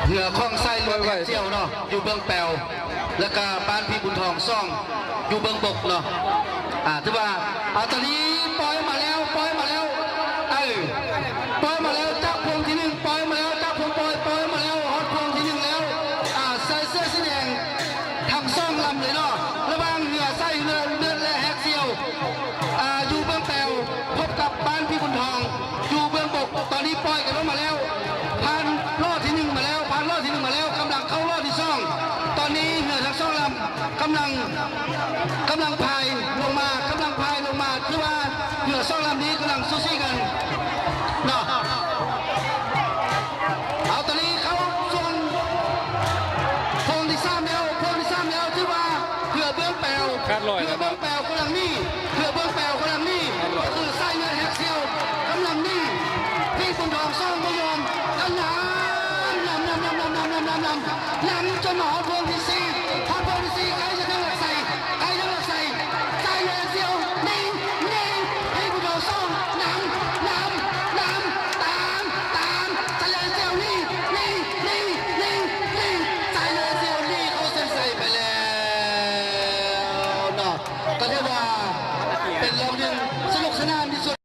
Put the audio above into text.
เหือคล้องไส้ลอยเจียวเนาะอยู่เบื้องแปวแล้วก็บ้านพี่บุญทองซ่องอยู่เบื้องบกเนาะถือว่าตอนนี้ปล่อยมาแล้วปล่อยมาแล้วปล่อยมาแล้วจากพวงที่หนึ่งปล่อยมาแล้วจากพวงปล่อยมาแล้วฮอตพวงที่หนึ่งแล้วใส่เสื้อสีแดงทำซ่องลำเลยเนาะระหว่างเหนือไส้เลือดและแฮกเซียวอยู่เบื้องแปวพบกับบ้านพี่บุญทองอยู่เบื้องบกตอนนี้ปล่อยกันลงมาแล้วผ่านรอบที่หนึ่งมาแล้วผ่านรอบที่หนึ่งมาแล้วกำลังเข้ารอบที่สองตอนนี้เหนือทั้งสองลำกำลังพายลงมคือว่าเหนือสองลำนี้กำลังสู้กันเนาะเอาตอนนี้เขาส่วนพงที่สามแล้วที่ว่าเผื่อเบื้องแปวกำลังนี่เผื่อเบื้องแปวกำลังนี่คือไส้เนื้อแฮกเซียวกำลังนี่พี่บุญทองซ่องไม่ยอมกันนำจนหมอพวงที่สี่พวงที่สี่ใครจะได้